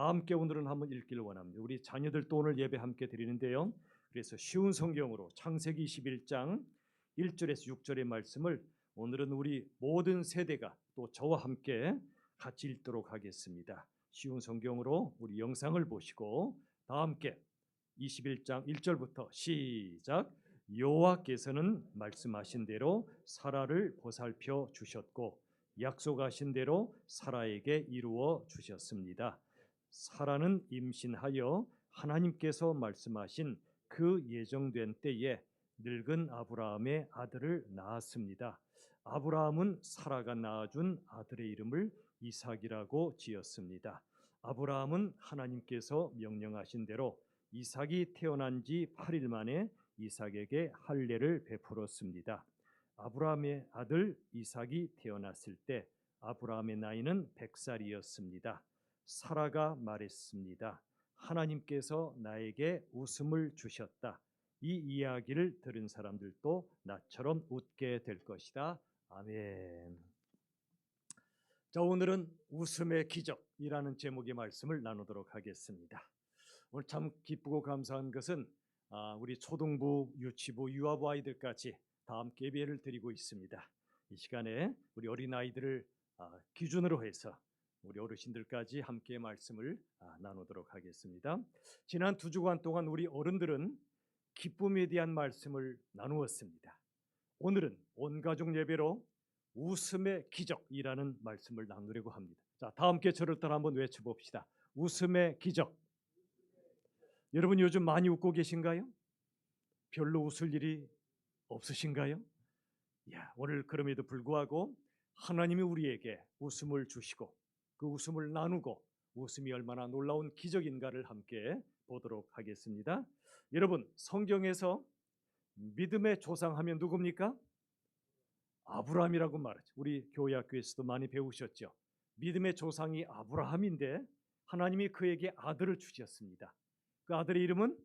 다 함께 오늘은 한번 읽기를 원합니다. 우리 자녀들도 오늘 예배 함께 드리는데요. 그래서 쉬운 성경으로 창세기 21장 1절에서 6절의 말씀을 오늘은 우리 모든 세대가 또 저와 함께 같이 읽도록 하겠습니다. 쉬운 성경으로 우리 영상을 보시고 다 함께 21장 1절부터 시작. 여호와께서는 말씀하신 대로 사라를 보살펴 주셨고 약속하신 대로 사라에게 이루어 주셨습니다. 사라는 임신하여 하나님께서 말씀하신 그 예정된 때에 늙은 아브라함의 아들을 낳았습니다. 아브라함은 사라가 낳아준 아들의 이름을 이삭이라고 지었습니다. 아브라함은 하나님께서 명령하신 대로 이삭이 태어난 지 8일 만에 이삭에게 할례를 베풀었습니다. 아브라함의 아들 이삭이 태어났을 때 아브라함의 나이는 100살이었습니다. 사라가 말했습니다. 하나님께서 나에게 웃음을 주셨다. 이 이야기를 들은 사람들도 나처럼 웃게 될 것이다. 아멘. 자, 오늘은 웃음의 기적이라는 제목의 말씀을 나누도록 하겠습니다. 오늘 참 기쁘고 감사한 것은 우리 초등부, 유치부, 유아부 아이들까지 다 함께 예배를 드리고 있습니다. 이 시간에 우리 어린아이들을 기준으로 해서 우리 어르신들까지 함께 말씀을 나누도록 하겠습니다. 지난 2주간 동안 우리 어른들은 기쁨에 대한 말씀을 나누었습니다. 오늘은 온가족 예배로 웃음의 기적이라는 말씀을 나누려고 합니다. 자, 다 함께 저를 따라 한번 외쳐봅시다. 웃음의 기적. 여러분 요즘 많이 웃고 계신가요? 별로 웃을 일이 없으신가요? 오늘 그럼에도 불구하고 하나님이 우리에게 웃음을 주시고 그 웃음을 나누고 웃음이 얼마나 놀라운 기적인가를 함께 보도록 하겠습니다. 여러분 성경에서 믿음의 조상 하면 누굽니까? 아브라함이라고 말하죠. 우리 교회 학교에서도 많이 배우셨죠. 믿음의 조상이 아브라함인데 하나님이 그에게 아들을 주셨습니다. 그 아들의 이름은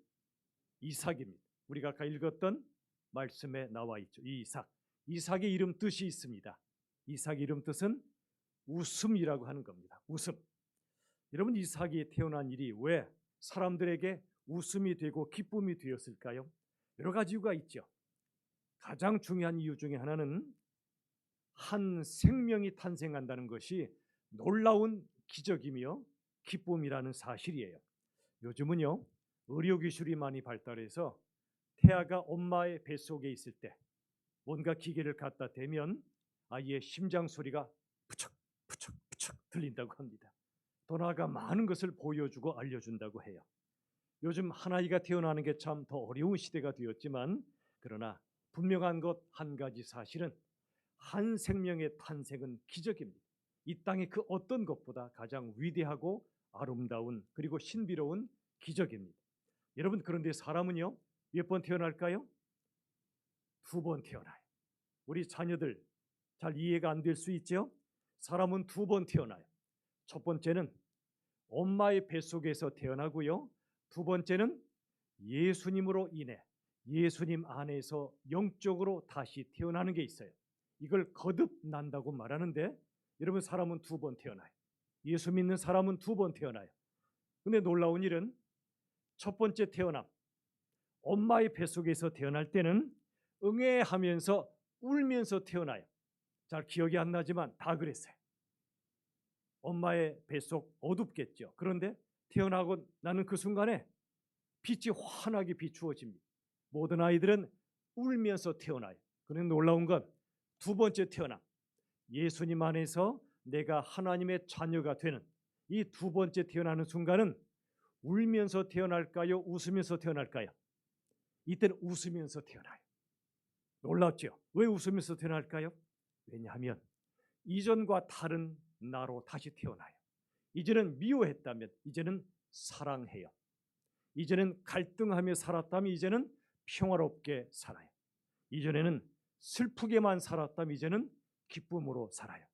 이삭입니다. 우리가 아까 읽었던 말씀에 나와 있죠. 이삭. 이삭의 이름 뜻이 있습니다. 이삭의 이름 뜻은 웃음이라고 하는 겁니다. 웃음. 여러분 이삭이 태어난 일이 왜 사람들에게 웃음이 되고 기쁨이 되었을까요? 여러 가지 이유가 있죠. 가장 중요한 이유 중에 하나는 한 생명이 탄생한다는 것이 놀라운 기적이며 기쁨이라는 사실이에요. 요즘은요 의료기술이 많이 발달해서 태아가 엄마의 뱃속에 있을 때 뭔가 기계를 갖다 대면 아이의 심장 소리가 puchuk puchuk puchuk 들린다고 합니다. 더 나아가 많은 것을 보여주고 알려준다고 해요. 요즘 한 아이가 태어나는 게 참 더 어려운 시대가 되었지만 그러나 분명한 것 한 가지 사실은 한 생명의 탄생은 기적입니다. 이 땅의 그 어떤 것보다 가장 위대하고 아름다운 그리고 신비로운 기적입니다. 여러분 그런데 사람은요 몇 번 태어날까요? 2번 태어나요. 우리 자녀들 잘 이해가 안 될 수 있죠? 사람은 2번 태어나요. 첫 번째는 엄마의 뱃속에서 태어나고요. 2번째는 예수님으로 인해 예수님 안에서 영적으로 다시 태어나는 게 있어요. 이걸 거듭난다고 말하는데 여러분 사람은 2번 태어나요. 예수 믿는 사람은 2번 태어나요. 근데 놀라운 일은 첫 번째 태어남 엄마의 뱃속에서 태어날 때는 응애하면서 울면서 태어나요. 잘 기억이 안 나지만 다 그랬어요. 엄마의 뱃속 어둡겠죠. 그런데 태어나고 나는 그 순간에 빛이 환하게 비추어집니다. 모든 아이들은 울면서 태어나요. 그런데 놀라운 건 2번째 태어남 예수님 안에서 내가 하나님의 자녀가 되는 이 2번째 태어나는 순간은 울면서 태어날까요? 웃으면서 태어날까요? 이때는 웃으면서 태어나요. 놀랍죠? 왜 웃으면서 태어날까요? 왜냐하면 이전과 다른 나로 다시 태어나요. 이제는 미워했다면 이제는 사랑해요. 이제는 갈등하며 살았다면 이제는 평화롭게 살아요. 이전에는 슬프게만 살았다면 이제는 기쁨으로 살아요.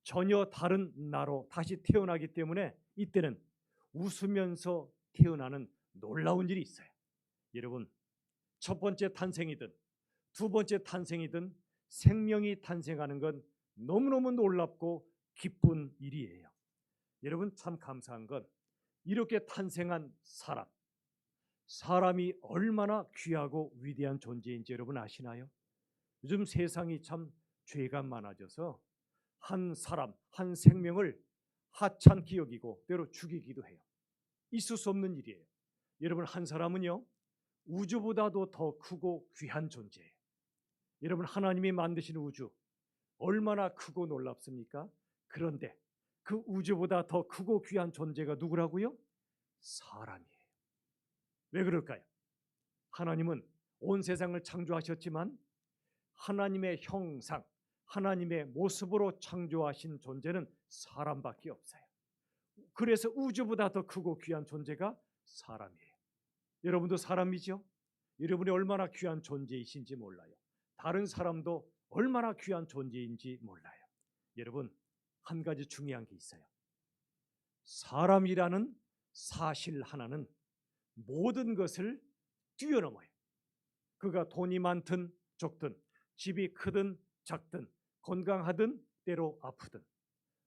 전혀 다른 나로 다시 태어나기 때문에 이때는 웃으면서 태어나는 놀라운 일이 있어요. 여러분 첫 번째 탄생이든 2번째 탄생이든 생명이 탄생하는 건 너무너무 놀랍고 기쁜 일이에요. 여러분 참 감사한 건 이렇게 탄생한 사람이 얼마나 귀하고 위대한 존재인지 여러분 아시나요? 요즘 세상이 참 죄가 많아져서 한 사람, 한 생명을 하찮게 여기고 때로 죽이기도 해요. 있을 수 없는 일이에요. 여러분, 한 사람은요, 우주보다도 더 크고 귀한 존재예요. 여러분, 하나님이 만드신 우주 얼마나 크고 놀랍습니까? 그런데 그 우주보다 더 크고 귀한 존재가 누구라고요? 사람이에요. 왜 그럴까요? 하나님은 온 세상을 창조하셨지만 하나님의 형상, 하나님의 모습으로 창조하신 존재는 사람밖에 없어요. 그래서 우주보다 더 크고 귀한 존재가 사람이에요. 여러분도 사람이죠? 여러분이 얼마나 귀한 존재이신지 몰라요. 다른 사람도 얼마나 귀한 존재인지 몰라요. 여러분, 한 가지 중요한 게 있어요. 사람이라는 사실 하나는 모든 것을 뛰어넘어요. 그가 돈이 많든 적든, 집이 크든 작든, 건강하든 때로 아프든,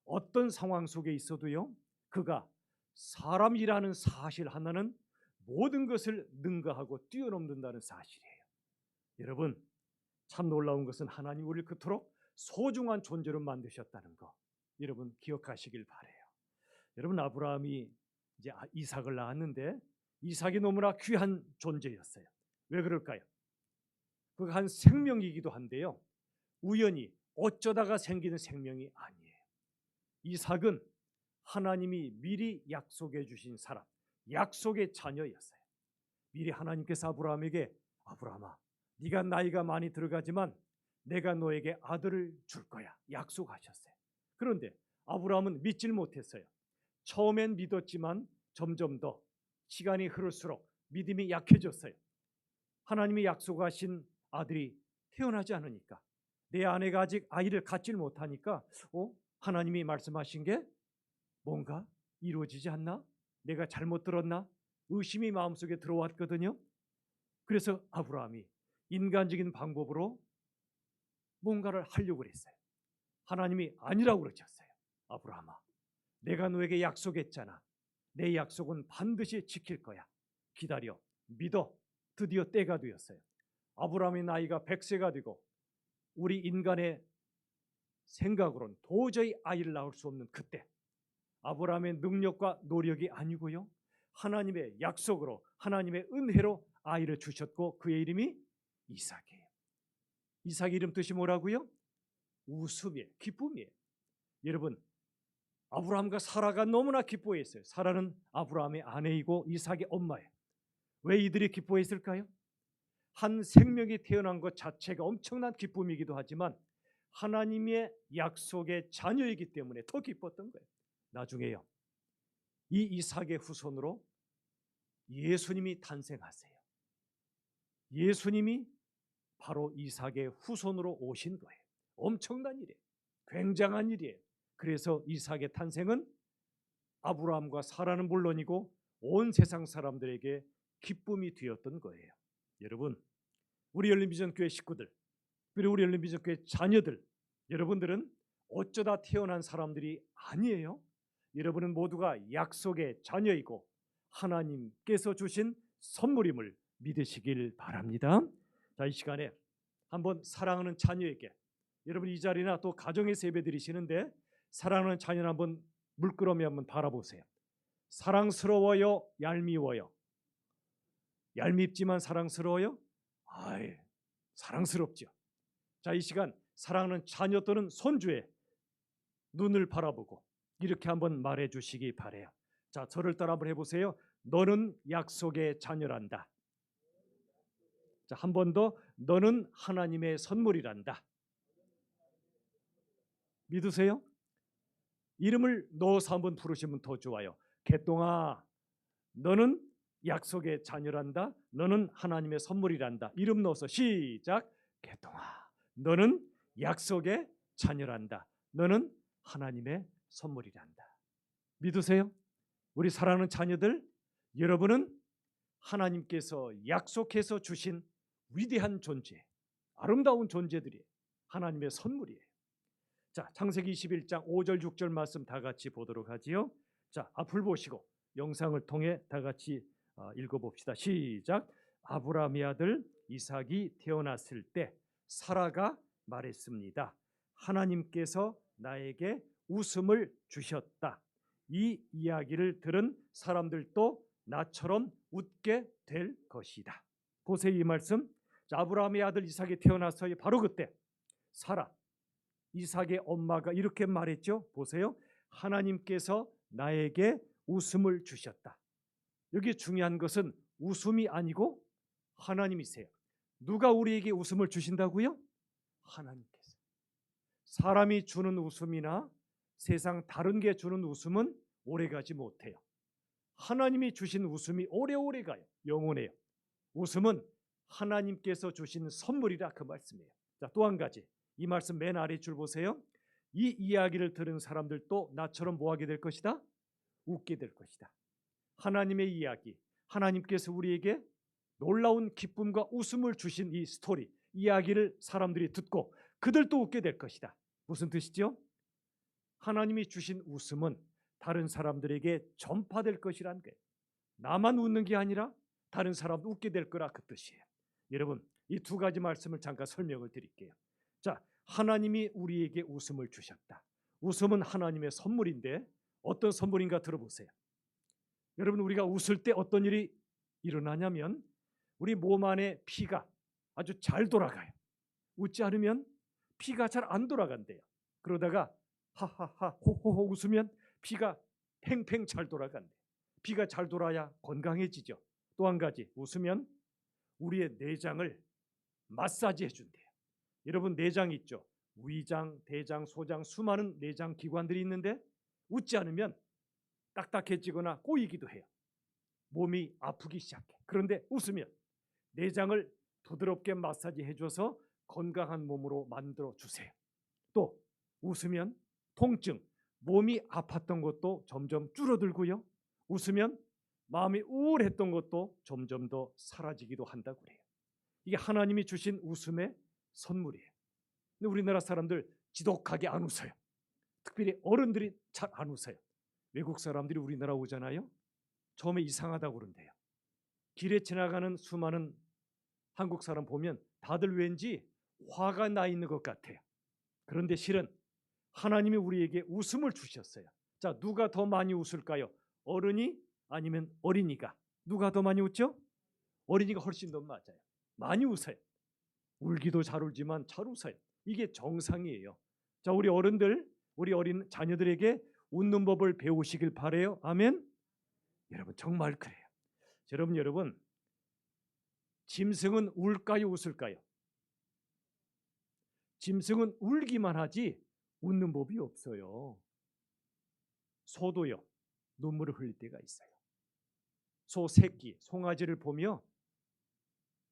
어떤 상황 속에 있어도요, 그가 사람이라는 사실 하나는 모든 것을 능가하고 뛰어넘는다는 사실이에요. 여러분, 참 놀라운 것은 하나님 우리를 그토록 소중한 존재로 만드셨다는 거, 여러분 기억하시길 바래요. 여러분, 아브라함이 이제 이삭을 낳았는데 이삭이 너무나 귀한 존재였어요. 왜 그럴까요? 그가 한 생명이기도 한데요, 우연히 어쩌다가 생기는 생명이 아니에요. 이삭은 하나님이 미리 약속해 주신 사람, 약속의 자녀였어요. 미리 하나님께서 아브라함에게, 아브라함아, 네가 나이가 많이 들어가지만 내가 너에게 아들을 줄 거야 약속하셨어요. 그런데 아브라함은 믿질 못했어요. 처음엔 믿었지만 점점 더 시간이 흐를수록 믿음이 약해졌어요. 하나님이 약속하신 아들이 태어나지 않으니까, 내 아내가 아직 아이를 갖질 못하니까 하나님이 말씀하신 게 뭔가 이루어지지 않나? 내가 잘못 들었나? 의심이 마음속에 들어왔거든요. 그래서 아브라함이 인간적인 방법으로 뭔가를 하려고 했어요. 하나님이 아니라고 그러셨어요. 아브라함아, 내가 너에게 약속했잖아. 내 약속은 반드시 지킬 거야. 기다려, 믿어. 드디어 때가 되었어요. 아브라함의 나이가 100세가 되고 우리 인간의 생각으로는 도저히 아이를 낳을 수 없는 그때, 아브라함의 능력과 노력이 아니고요, 하나님의 약속으로, 하나님의 은혜로 아이를 주셨고 그의 이름이 이삭이에요. 이삭 이름 뜻이 뭐라고요? 웃음이에요. 기쁨이에요. 여러분, 아브라함과 사라가 너무나 기뻐했어요. 사라는 아브라함의 아내이고 이삭의 엄마예요. 왜 이들이 기뻐했을까요? 한 생명이 태어난 것 자체가 엄청난 기쁨이기도 하지만 하나님의 약속의 자녀이기 때문에 더 기뻤던 거예요. 나중에요, 이 이삭의 후손으로 예수님이 탄생하세요. 예수님이 바로 이삭의 후손으로 오신 거예요. 엄청난 일이에요. 굉장한 일이에요. 그래서 이삭의 탄생은 아브라함과 사라는 물론이고 온 세상 사람들에게 기쁨이 되었던 거예요. 여러분, 우리 열린비전교회 식구들, 그리고 우리 열린비전교회 자녀들, 여러분들은 어쩌다 태어난 사람들이 아니에요. 여러분은 모두가 약속의 자녀이고 하나님께서 주신 선물임을 믿으시길 바랍니다. 자, 이 시간에 한번 사랑하는 자녀에게, 여러분 이 자리나 또 가정에서 예배 드리시는데 사랑하는 자녀를 한번 물끄러미 한번 바라보세요. 사랑스러워요? 얄미워요? 얄밉지만 사랑스러워요? 아이, 사랑스럽죠. 자, 이 시간 사랑하는 자녀 또는 손주의 눈을 바라보고 이렇게 한번 말해 주시기 바래요. 자, 저를 따라 한번 해보세요. 너는 약속의 자녀란다. 자, 한 번 더. 너는 하나님의 선물이란다. 믿으세요? 이름을 넣어서 한번 부르시면 더 좋아요. 개똥아, 너는 약속의 자녀란다. 너는 하나님의 선물이란다. 이름 넣어서 시작. 개똥아, 너는 약속의 자녀란다. 너는 하나님의 선물이란다. 믿으세요? 우리 사랑하는 자녀들, 여러분은 하나님께서 약속해서 주신 위대한 존재, 아름다운 존재들이 하나님의 선물이에요. 자, 창세기 21장 5절 6절 말씀 다 같이 보도록 하지요. 자, 앞을 보시고 영상을 통해 다 같이 읽어봅시다. 시작. 아브라함의 아들 이삭이 태어났을 때 사라가 말했습니다. 하나님께서 나에게 웃음을 주셨다. 이 이야기를 들은 사람들도 나처럼 웃게 될 것이다. 보세요, 이 말씀. 아브라함의 아들 이삭이 태어났어요. 바로 그때 사라, 이삭의 엄마가 이렇게 말했죠. 보세요. 하나님께서 나에게 웃음을 주셨다. 여기 중요한 것은 웃음이 아니고 하나님이세요. 누가 우리에게 웃음을 주신다고요? 하나님께서. 사람이 주는 웃음이나 세상 다른 게 주는 웃음은 오래가지 못해요. 하나님이 주신 웃음이 오래오래 가요. 영원해요. 웃음은 하나님께서 주신 선물이라 그 말씀이에요. 자, 또 한 가지. 이 말씀 맨 아래 줄 보세요. 이 이야기를 들은 사람들도 나처럼 뭐 하게 될 것이다? 웃게 될 것이다. 하나님의 이야기, 하나님께서 우리에게 놀라운 기쁨과 웃음을 주신 이 스토리, 이야기를 사람들이 듣고 그들도 웃게 될 것이다. 무슨 뜻이죠? 하나님이 주신 웃음은 다른 사람들에게 전파될 것이란 거예요. 나만 웃는 게 아니라 다른 사람도 웃게 될 거라 그 뜻이에요. 여러분, 이 두 가지 말씀을 잠깐 설명을 드릴게요. 자, 하나님이 우리에게 웃음을 주셨다. 웃음은 하나님의 선물인데 어떤 선물인가 들어보세요. 여러분, 우리가 웃을 때 어떤 일이 일어나냐면 우리 몸 안에 피가 아주 잘 돌아가요. 웃지 않으면 피가 잘 안 돌아간대요. 그러다가 하하하 호호호 웃으면 피가 팽팽 잘 돌아간대요. 피가 잘 돌아야 건강해지죠. 또 한 가지, 웃으면 우리의 내장을 마사지 해준대요. 여러분, 내장 있죠. 위장, 대장, 소장, 수많은 내장 기관들이 있는데 웃지 않으면 딱딱해지거나 꼬이기도 해요. 몸이 아프기 시작해. 그런데 웃으면 내장을 부드럽게 마사지 해줘서 건강한 몸으로 만들어 주세요. 또 웃으면 통증, 몸이 아팠던 것도 점점 줄어들고요. 웃으면 마음이 우울했던 것도 점점 더 사라지기도 한다고 그래요. 이게 하나님이 주신 웃음의 선물이에요. 근데 우리나라 사람들 지독하게 안 웃어요. 특별히 어른들이 잘 안 웃어요. 외국 사람들이 우리나라 오잖아요. 처음에 이상하다고 그런대요. 길에 지나가는 수많은 한국 사람 보면 다들 왠지 화가 나 있는 것 같아요. 그런데 실은 하나님이 우리에게 웃음을 주셨어요. 자, 누가 더 많이 웃을까요? 어른이 아니면 어린이가? 누가 더 많이 웃죠? 어린이가 훨씬 더 맞아요. 많이 웃어요. 울기도 잘 울지만 잘 웃어요. 이게 정상이에요. 자, 우리 어른들, 우리 어린 자녀들에게 웃는 법을 배우시길 바래요. 아멘. 여러분, 정말 그래요. 여러분, 짐승은 울까요, 웃을까요? 짐승은 울기만 하지 웃는 법이 없어요. 소도요, 눈물을 흘릴 때가 있어요. 소 새끼, 송아지를 보며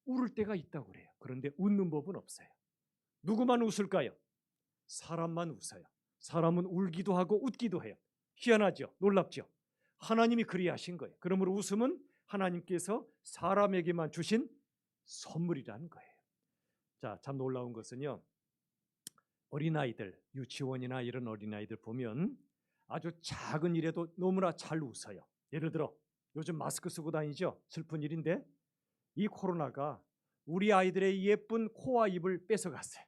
울을 때가 있다고 그래요. 그런데 웃는 법은 없어요. 누구만 웃을까요? 사람만 웃어요. 사람은 울기도 하고 웃기도 해요. 희한하죠? 놀랍죠? 하나님이 그리하신 거예요. 그러므로 웃음은 하나님께서 사람에게만 주신 선물이라는 거예요. 자, 참 놀라운 것은요, 어린아이들, 유치원이나 이런 어린아이들 보면 아주 작은 일에도 너무나 잘 웃어요. 예를 들어 요즘 마스크 쓰고 다니죠? 슬픈 일인데 이 코로나가 우리 아이들의 예쁜 코와 입을 뺏어갔어요.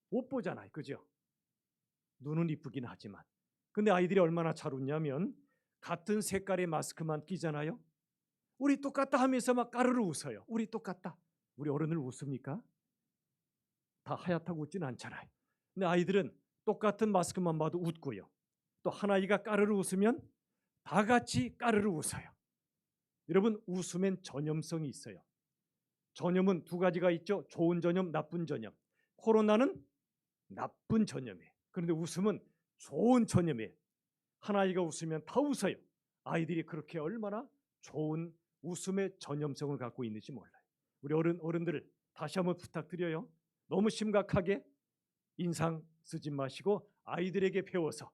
못 보잖아요, 그죠? 눈은 이쁘긴 하지만. 근데 아이들이 얼마나 잘 웃냐면 같은 색깔의 마스크만 끼잖아요. 우리 똑같다 하면서 막 까르르 웃어요. 우리 똑같다. 우리 어른을 웃습니까? 다 하얗다고 웃진 않잖아요. 근데 아이들은 똑같은 마스크만 봐도 웃고요. 또 한 아이가 까르르 웃으면 다 같이 까르르 웃어요. 여러분, 웃음엔 전염성이 있어요. 전염은 두 가지가 있죠. 좋은 전염, 나쁜 전염. 코로나는 나쁜 전염이에요. 그런데 웃음은 좋은 전염이에요. 한 아이가 웃으면 다 웃어요. 아이들이 그렇게 얼마나 좋은 웃음의 전염성을 갖고 있는지 몰라요. 우리 어른들 다시 한번 부탁드려요. 너무 심각하게 인상 쓰지 마시고 아이들에게 배워서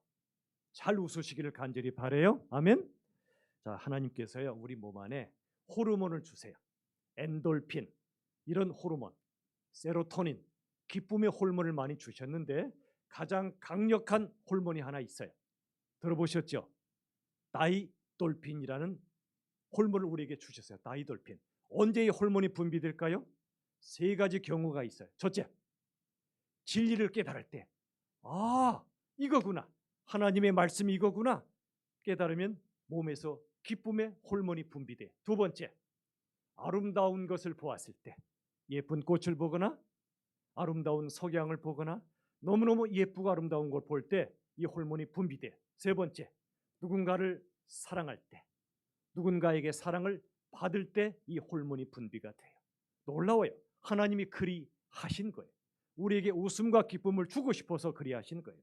잘 웃으시기를 간절히 바라요. 아멘. 자, 하나님께서요, 우리 몸 안에 호르몬을 주세요. 엔돌핀, 이런 호르몬, 세로토닌, 기쁨의 호르몬을 많이 주셨는데 가장 강력한 호르몬이 하나 있어요. 들어보셨죠? 다이돌핀이라는 호르몬을 우리에게 주셨어요. 다이돌핀. 언제 이 호르몬이 분비될까요? 세 가지 경우가 있어요. 첫째, 진리를 깨달을 때, 아, 이거구나. 하나님의 말씀이 이거구나. 깨달으면 몸에서 기쁨의 호르몬이 분비돼. 두 번째, 아름다운 것을 보았을 때, 예쁜 꽃을 보거나 아름다운 석양을 보거나 너무너무 예쁘고 아름다운 걸 볼 때 이 호르몬이 분비돼. 세 번째, 누군가를 사랑할 때, 누군가에게 사랑을 받을 때 이 호르몬이 분비가 돼요. 놀라워요. 하나님이 그리 하신 거예요. 우리에게 웃음과 기쁨을 주고 싶어서 그리 하신 거예요.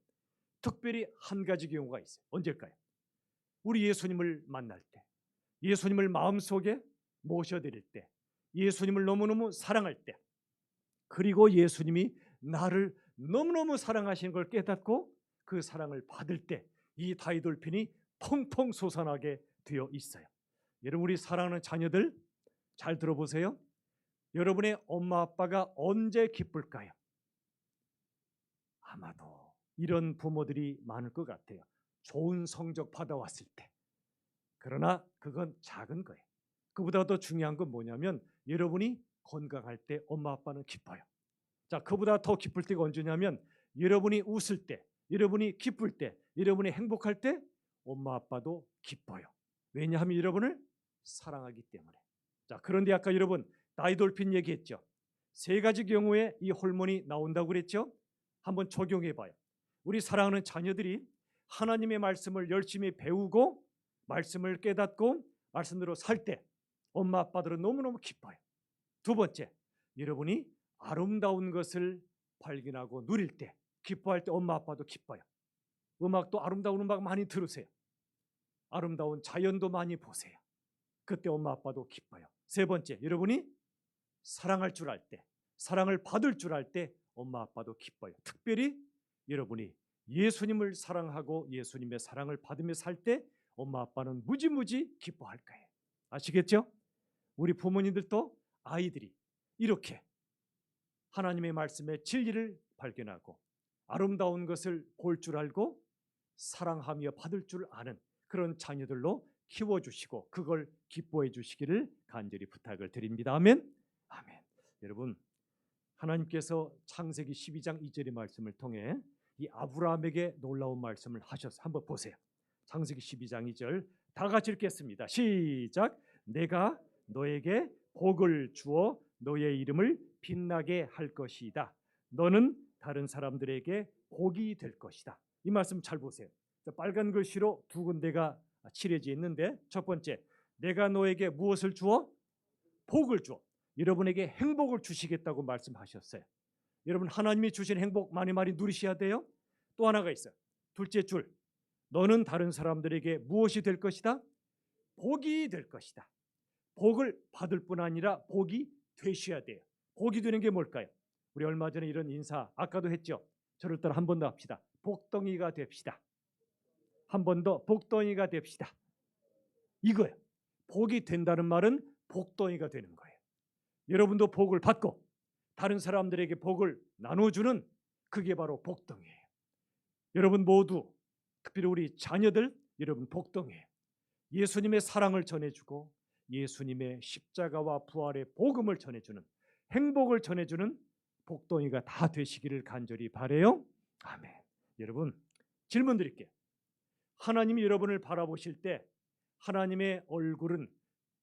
특별히 한 가지 경우가 있어요. 언제일까요? 우리 예수님을 만날 때, 예수님을 마음속에 모셔드릴 때, 예수님을 너무너무 사랑할 때, 그리고 예수님이 나를 너무너무 사랑하시는 걸 깨닫고 그 사랑을 받을 때 이 다이돌핀이 펑펑 솟아나게 되어 있어요. 여러분, 우리 사랑하는 자녀들 잘 들어보세요. 여러분의 엄마 아빠가 언제 기쁠까요? 아마도 이런 부모들이 많을 것 같아요. 좋은 성적 받아왔을 때. 그러나 그건 작은 거예요. 그보다 더 중요한 건 뭐냐면 여러분이 건강할 때 엄마 아빠는 기뻐요. 자, 그보다 더 기쁠 때가 언제냐면 여러분이 웃을 때, 여러분이 기쁠 때, 여러분이 행복할 때 엄마 아빠도 기뻐요. 왜냐하면 여러분을 사랑하기 때문에. 자, 그런데 아까 여러분 다이돌핀 얘기했죠. 세 가지 경우에 이 호르몬이 나온다고 그랬죠. 한번 적용해 봐요. 우리 사랑하는 자녀들이 하나님의 말씀을 열심히 배우고 말씀을 깨닫고 말씀대로 살 때 엄마 아빠들은 너무너무 기뻐요. 두 번째, 여러분이 아름다운 것을 발견하고 누릴 때, 기뻐할 때 엄마 아빠도 기뻐요. 음악도 아름다운 음악 많이 들으세요. 아름다운 자연도 많이 보세요. 그때 엄마 아빠도 기뻐요. 세 번째, 여러분이 사랑할 줄 알 때, 사랑을 받을 줄 알 때 엄마 아빠도 기뻐요. 특별히 여러분이 예수님을 사랑하고 예수님의 사랑을 받으며 살 때 엄마 아빠는 무지무지 기뻐할 거예요. 아시겠죠? 우리 부모님들도 아이들이 이렇게 하나님의 말씀의 진리를 발견하고 아름다운 것을 볼 줄 알고 사랑하며 받을 줄 아는 그런 자녀들로 키워주시고 그걸 기뻐해 주시기를 간절히 부탁을 드립니다. 아멘. 아멘. 여러분, 하나님께서 창세기 12장 2절의 말씀을 통해 이 아브라함에게 놀라운 말씀을 하셔서 한번 보세요. 창세기 12장 2절 다 같이 읽겠습니다. 시작. 내가 너에게 복을 주어 너의 이름을 빛나게 할 것이다. 너는 다른 사람들에게 복이 될 것이다. 이 말씀 잘 보세요. 빨간 글씨로 두 군데가 칠해져 있는데 첫 번째, 내가 너에게 무엇을 주어? 복을 주어. 여러분에게 행복을 주시겠다고 말씀하셨어요. 여러분, 하나님이 주신 행복 많이 많이 누리셔야 돼요. 또 하나가 있어요. 둘째 줄, 너는 다른 사람들에게 무엇이 될 것이다? 복이 될 것이다. 복을 받을 뿐 아니라 복이 되셔야 돼요. 복이 되는 게 뭘까요? 우리 얼마 전에 이런 인사 아까도 했죠. 저를 따라 한 번 더 합시다. 복덩이가 됩시다. 한 번 더 복덩이가 됩시다. 이거예요. 복이 된다는 말은 복덩이가 되는 거예요. 여러분도 복을 받고 다른 사람들에게 복을 나눠주는 그게 바로 복덩이에요. 여러분 모두 특별히 우리 자녀들 여러분 복덩이에요. 예수님의 사랑을 전해주고 예수님의 십자가와 부활의 복음을 전해주는 행복을 전해주는 복덩이가 다 되시기를 간절히 바라요. 아멘. 여러분 질문 드릴게요. 하나님이 여러분을 바라보실 때 하나님의 얼굴은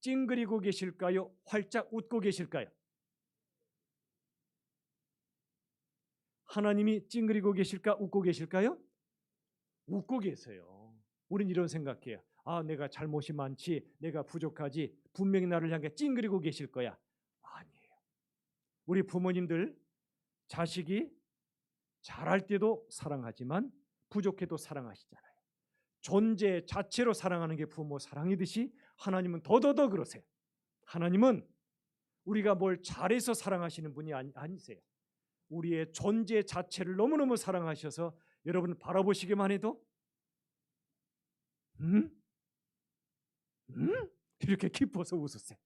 찡그리고 계실까요? 활짝 웃고 계실까요? 하나님이 찡그리고 계실까? 웃고 계실까요? 웃고 계세요. 우린 이런 생각해요. 아, 내가 잘못이 많지, 내가 부족하지, 분명히 나를 향해 찡그리고 계실 거야. 아니에요. 우리 부모님들 자식이 잘할 때도 사랑하지만 부족해도 사랑하시잖아요. 존재 자체로 사랑하는 게 부모 사랑이듯이 하나님은 더더더 그러세요. 하나님은 우리가 뭘 잘해서 사랑하시는 분이 아니세요. 우리의 존재 자체를 너무너무 사랑하셔서 여러분 바라보시기만 해도 이렇게 기뻐서 웃으세요.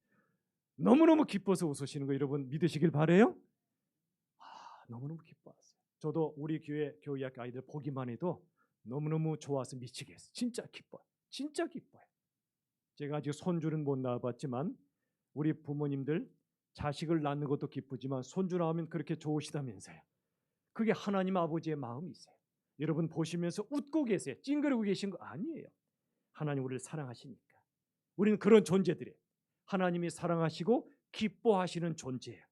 너무너무 기뻐서 웃으시는 거 여러분 믿으시길 바래요. 너무너무 기뻐하세요. 저도 우리 교회 교회학 아이들 보기만 해도 너무너무 좋아서 미치겠어요. 진짜 기뻐요. 진짜 기뻐요. 제가 아직 손주는 못 낳아봤지만 우리 부모님들 자식을 낳는 것도 기쁘지만 손주 낳으면 그렇게 좋으시다면서요. 그게 하나님 아버지의 마음이세요. 여러분 보시면서 웃고 계세요. 찡그리고 계신 거 아니에요. 하나님 우리를 사랑하시니까. 우리는 그런 존재들이에요. 하나님이 사랑하시고 기뻐하시는 존재예요.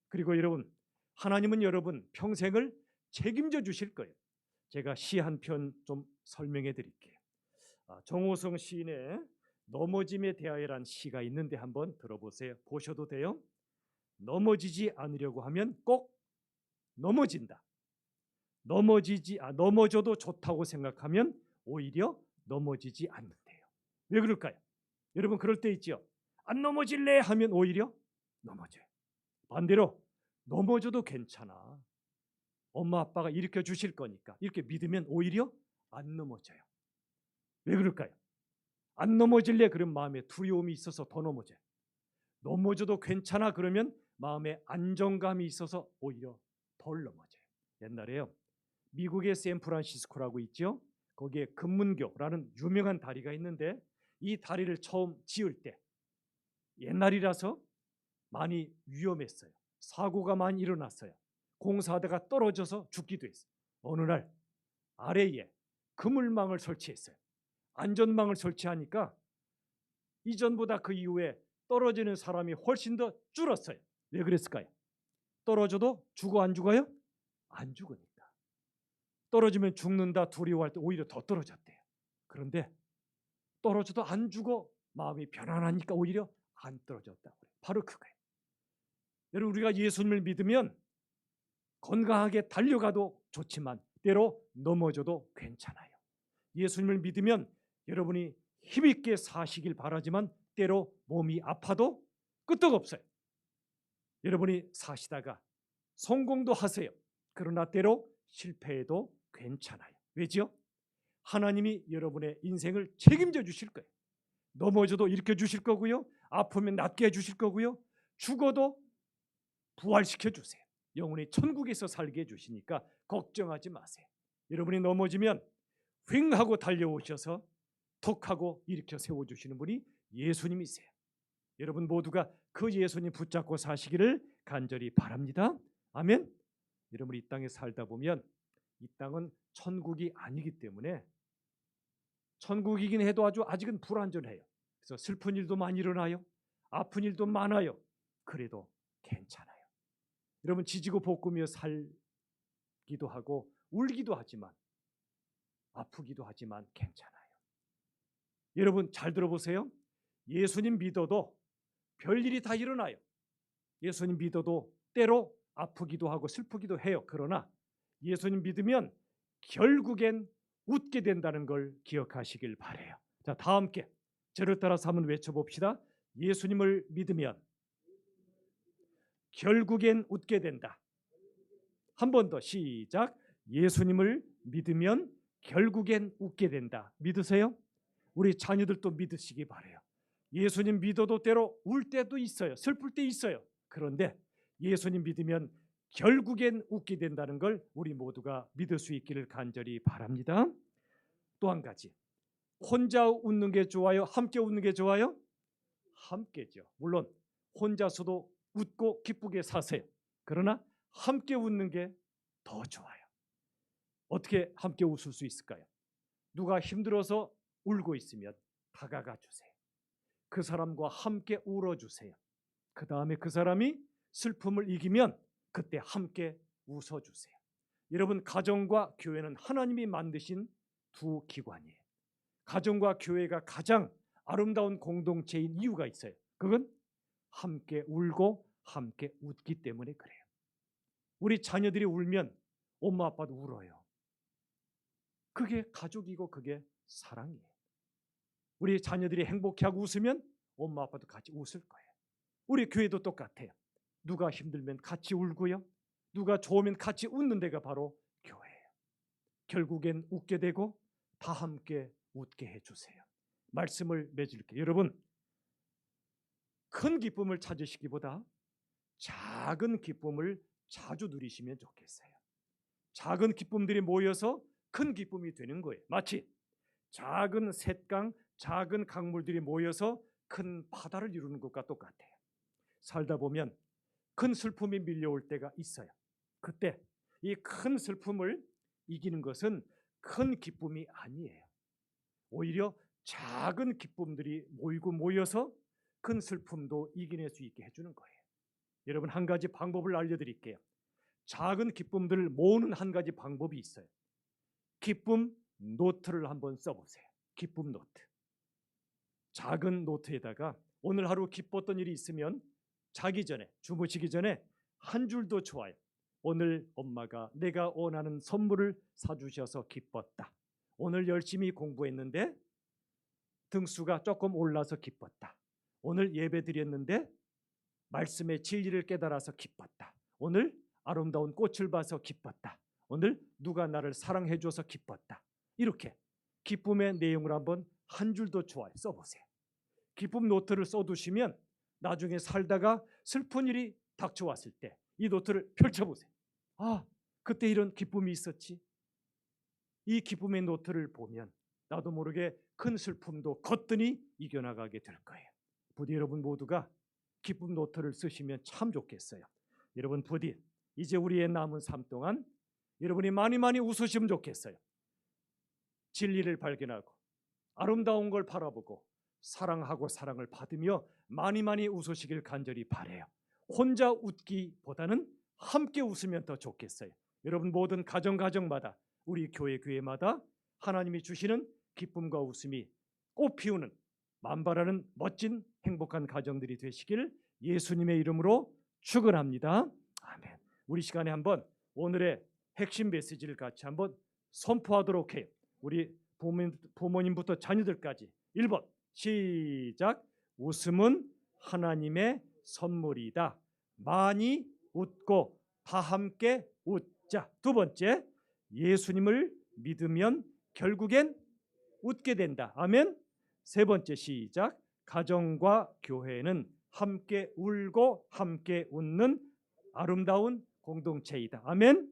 그리고 여러분, 하나님은 여러분 평생을 책임져 주실 거예요. 제가 시 한 편 좀 설명해 드릴게요. 정호성 시인의 넘어짐에 대하여란 시가 있는데 한번 들어보세요. 보셔도 돼요. 넘어지지 않으려고 하면 꼭 넘어진다. 넘어져도 좋다고 생각하면 오히려 넘어지지 않는데요. 왜 그럴까요? 여러분 그럴 때 있죠. 안 넘어질래 하면 오히려 넘어져요. 반대로 넘어져도 괜찮아. 엄마 아빠가 일으켜 주실 거니까 이렇게 믿으면 오히려 안 넘어져요. 왜 그럴까요? 안 넘어질래 그런 마음에 두려움이 있어서 더 넘어져요. 넘어져도 괜찮아 그러면 마음에 안정감이 있어서 오히려 덜 넘어져요. 옛날에요. 미국의 샌프란시스코라고 있죠. 거기에 금문교라는 유명한 다리가 있는데 이 다리를 처음 지을 때 옛날이라서 많이 위험했어요. 사고가 많이 일어났어요. 공사하다가 떨어져서 죽기도 했어요. 어느 날 아래에 그물망을 설치했어요. 안전망을 설치하니까 이전보다 그 이후에 떨어지는 사람이 훨씬 더 줄었어요. 왜 그랬을까요? 떨어져도 죽어 안 죽어요? 안 죽으니까. 떨어지면 죽는다 두려워할 때 오히려 더 떨어졌대요. 그런데 떨어져도 안 죽어 마음이 편안하니까 오히려 안 떨어졌다고 그래요. 바로 그거예요. 여러분 우리가 예수님을 믿으면 건강하게 달려가도 좋지만 때로 넘어져도 괜찮아요. 예수님을 믿으면 여러분이 힘있게 사시길 바라지만 때로 몸이 아파도 끄떡없어요. 여러분이 사시다가 성공도 하세요. 그러나 때로 실패해도 괜찮아요. 왜지요? 하나님이 여러분의 인생을 책임져 주실 거예요. 넘어져도 일으켜 주실 거고요. 아프면 낫게 해주실 거고요. 죽어도 부활시켜 주세요. 영혼이 천국에서 살게 해주시니까 걱정하지 마세요. 여러분이 넘어지면 휑 하고 달려오셔서 톡하고 일으켜 세워주시는 분이 예수님이세요. 여러분 모두가 그 예수님 붙잡고 사시기를 간절히 바랍니다. 아멘. 여러분 이 땅에 살다 보면 이 땅은 천국이 아니기 때문에 천국이긴 해도 아직은 불안전해요. 그래서 슬픈 일도 많이 일어나요. 아픈 일도 많아요. 그래도 괜찮아요. 여러분 지지고 볶으며 살기도 하고 울기도 하지만 아프기도 하지만 괜찮아요. 여러분 잘 들어보세요. 예수님 믿어도 별일이 다 일어나요. 예수님 믿어도 때로 아프기도 하고 슬프기도 해요. 그러나 예수님 믿으면 결국엔 웃게 된다는 걸 기억하시길 바래요. 자, 다 함께 저를 따라서 한번 외쳐봅시다. 예수님을 믿으면 결국엔 웃게 된다. 한 번 더 시작. 예수님을 믿으면 결국엔 웃게 된다. 믿으세요? 우리 자녀들도 믿으시기 바래요. 예수님 믿어도 때로 울 때도 있어요. 슬플 때 있어요. 그런데 예수님 믿으면 결국엔 웃게 된다는 걸 우리 모두가 믿을 수 있기를 간절히 바랍니다. 또 한 가지. 혼자 웃는 게 좋아요? 함께 웃는 게 좋아요? 함께죠. 물론 혼자서도 웃고 기쁘게 사세요. 그러나 함께 웃는 게 더 좋아요. 어떻게 함께 웃을 수 있을까요? 누가 힘들어서 울고 있으면 다가가 주세요. 그 사람과 함께 울어주세요. 그 다음에 그 사람이 슬픔을 이기면 그때 함께 웃어주세요. 여러분 가정과 교회는 하나님이 만드신 두 기관이에요. 가정과 교회가 가장 아름다운 공동체인 이유가 있어요. 그건 함께 울고 함께 웃기 때문에 그래요. 우리 자녀들이 울면 엄마 아빠도 울어요. 그게 가족이고 그게 사랑이에요. 우리 자녀들이 행복해하고 웃으면 엄마 아빠도 같이 웃을 거예요. 우리 교회도 똑같아요. 누가 힘들면 같이 울고요. 누가 좋으면 같이 웃는 데가 바로 교회예요. 결국엔 웃게 되고 다 함께 웃게 해주세요. 말씀을 맺을게요. 여러분 큰 기쁨을 찾으시기보다 작은 기쁨을 자주 누리시면 좋겠어요. 작은 기쁨들이 모여서 큰 기쁨이 되는 거예요. 마치 작은 샛강, 작은 강물들이 모여서 큰 바다를 이루는 것과 똑같아요. 살다 보면 큰 슬픔이 밀려올 때가 있어요. 그때 이 큰 슬픔을 이기는 것은 큰 기쁨이 아니에요. 오히려 작은 기쁨들이 모여서 큰 슬픔도 이겨낼 수 있게 해주는 거예요. 여러분, 한 가지 방법을 알려드릴게요. 작은 기쁨들을 모으는 한 가지 방법이 있어요. 기쁨 노트를 한번 써보세요. 기쁨 노트. 작은 노트에다가 오늘 하루 기뻤던 일이 있으면 자기 전에, 주무시기 전에 한 줄도 좋아요. 오늘 엄마가 내가 원하는 선물을 사주셔서 기뻤다. 오늘 열심히 공부했는데 등수가 조금 올라서 기뻤다. 오늘 예배 드렸는데 말씀의 진리를 깨달아서 기뻤다. 오늘 아름다운 꽃을 봐서 기뻤다. 오늘 누가 나를 사랑해 줘서 기뻤다. 이렇게 기쁨의 내용을 한번 한 줄도 좋아요. 써보세요. 기쁨 노트를 써두시면 나중에 살다가 슬픈 일이 닥쳐왔을 때 이 노트를 펼쳐보세요. 아, 그때 이런 기쁨이 있었지. 이 기쁨의 노트를 보면 나도 모르게 큰 슬픔도 거뜬히 이겨나가게 될 거예요. 부디 여러분 모두가 기쁨 노트를 쓰시면 참 좋겠어요. 여러분, 부디 이제 우리의 남은 삶 동안 여러분이 많이 웃으시면 좋겠어요. 진리를 발견하고 아름다운 걸 바라보고 사랑하고 사랑을 받으며 많이 웃으시길 간절히 바라요. 혼자 웃기보다는 함께 웃으면 더 좋겠어요. 여러분, 모든 가정마다 우리 교회마다 하나님이 주시는 기쁨과 웃음이 꽃피우는 만발하는 멋진 행복한 가정들이 되시길 예수님의 이름으로 축원합니다. 아멘. 우리 시간에 한번 오늘의 핵심 메시지를 같이 한번 선포하도록 해요. 우리 부모님부터 자녀들까지 1번 시작. 웃음은 하나님의 선물이다. 많이 웃고 다 함께 웃자. 두 번째, 예수님을 믿으면 결국엔 웃게 된다. 아멘. 세 번째 시작. 가정과 교회는 함께 울고 함께 웃는 아름다운 공동체이다. 아멘.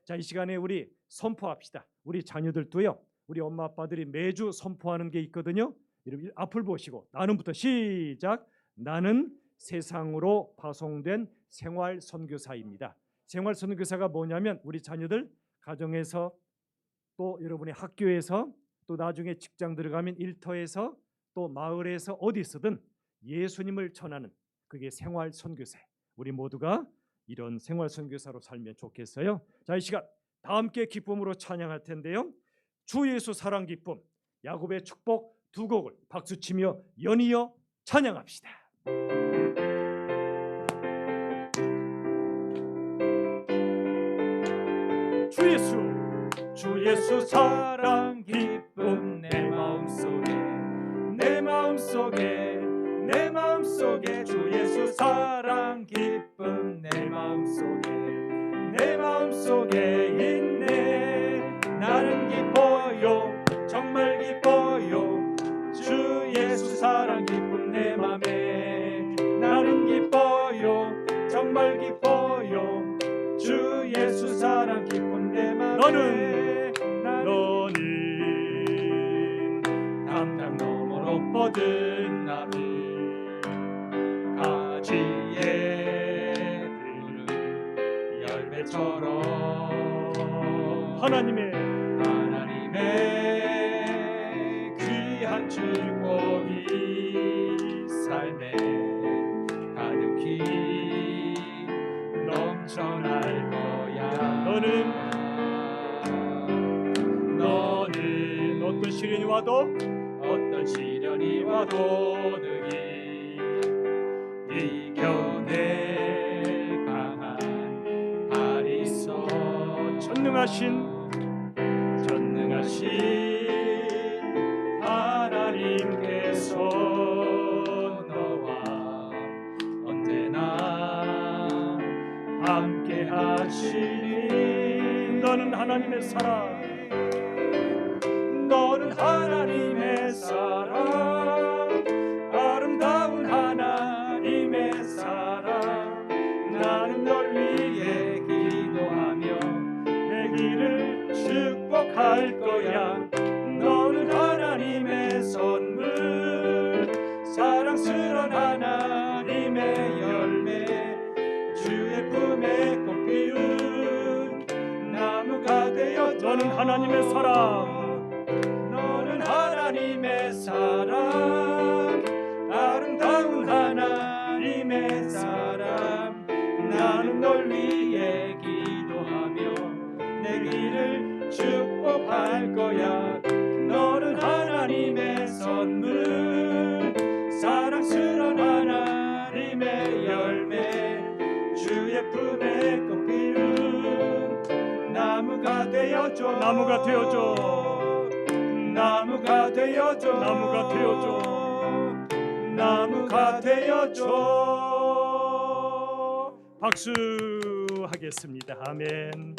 자, 이 시간에 우리 선포합시다. 우리 자녀들도요, 우리 엄마 아빠들이 매주 선포하는 게 있거든요. 여러분 앞을 보시고 나는부터 시작. 나는 세상으로 파송된 생활 선교사입니다. 생활 선교사가 뭐냐면 우리 자녀들 가정에서 또 여러분의 학교에서 또 나중에 직장 들어가면 일터에서 또 마을에서 어디서든 예수님을 전하는 그게 생활 선교사. 우리 모두가 이런 생활 선교사로 살면 좋겠어요. 자, 이 시간 다 함께 기쁨으로 찬양할 텐데요. 주 예수 사랑 기쁨, 야곱의 축복 두 곡을 박수치며 연이어 찬양합시다. 주 예수 사랑 기쁨 내 마음속에 주 예수 사랑 기쁨 내 마음속에 있네. 나는 기뻐요 정말 기뻐요 주 예수 사랑 기쁨 내 맘에. 나는 기뻐요 정말 기뻐요 주 예수 사랑 기쁨 내 맘에. 너는 담장 너머로 뻗은 나무 가지에 푸른 열매처럼 하나님의 귀한 축복이 삶에 가득히 넘쳐날 거야. 너는 어떤 시련이 와도 능히 이겨낼 강한 발이 있어. 전능하신 하나님께서 너와 언제나 함께 하시니. 너는 하나님의 사랑 아름다운 하나님의 사랑. 나는 널 위해 기도하며 내 길을 축복할 거야. 너는 하나님의 사랑스런 하나님의 열매 주의 품에 꽃 피운 나무가 되어줘. 너는 하나님의 사람, 너는 하나님의 사람, 아름다운 하나님의 사람. 나는 널 위해 기도하며 내 길을 축복할 거야. 너는 하나님의 선물, 사랑스런 하나님의 열매 주의 품에 꽃 피운 나무가 되어줘. 나무가 되어줘. 나무가 되어줘. 나무가 되어줘. 나무가 되어줘. 박수 하겠습니다. 아멘.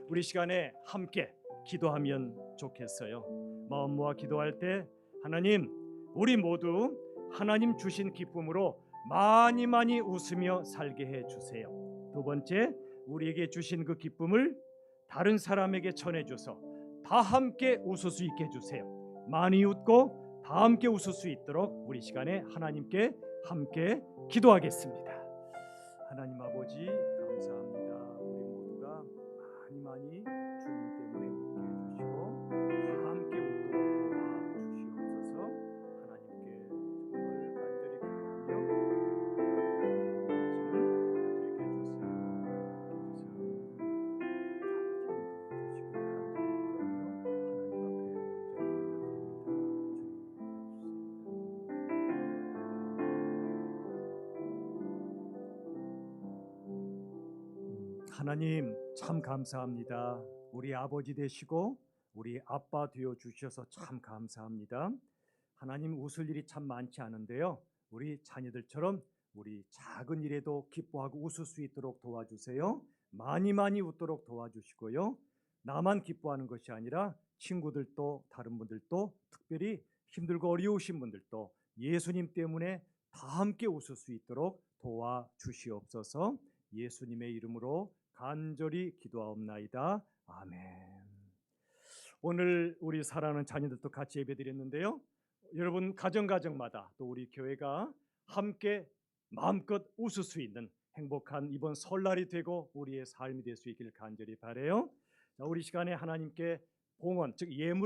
우리 시간에 함께 기도하면 좋겠어요. 마음 모아 기도할 때 하나님, 우리 모두 하나님 주신 기쁨으로 많이 많이 웃으며 살게 해 주세요. 두 번째, 우리에게 주신 그 기쁨을 다른 사람에게 전해 줘서 다 함께 웃을 수 있게 해 주세요. 많이 웃고 다 함께 웃을 수 있도록 우리 시간에 하나님께 함께 기도하겠습니다. 하나님 아버지 감사합니다. 우리 모두가 많이 많이 주님 때문에 웃게 해주시고 다 함께 웃도록 도와주시옵소서. 하나님께 정말 간절히 기도하며 하나님 참 감사합니다. 우리 아버지 되시고 우리 아빠 되어 주셔서 참 감사합니다. 하나님 웃을 일이 참 많지 않은데요. 우리 자녀들처럼 우리 작은 일에도 기뻐하고 웃을 수 있도록 도와주세요. 많이 많이 웃도록 도와주시고요. 나만 기뻐하는 것이 아니라 친구들도 다른 분들도 특별히 힘들고 어려우신 분들도 예수님 때문에 다 함께 웃을 수 있도록 도와주시옵소서. 예수님의 이름으로 간절히 기도하옵나이다. 아멘. 오늘 우리 사랑하는 자녀들도 같이 예배드렸는데요. 여러분 가정마다 또 우리 교회가 함께 마음껏 웃을 수 있는 행복한 이번 설날이 되고 우리의 삶이 될 수 있기를 간절히 바라요. 자, 우리 시간에 하나님께 봉헌 즉 예물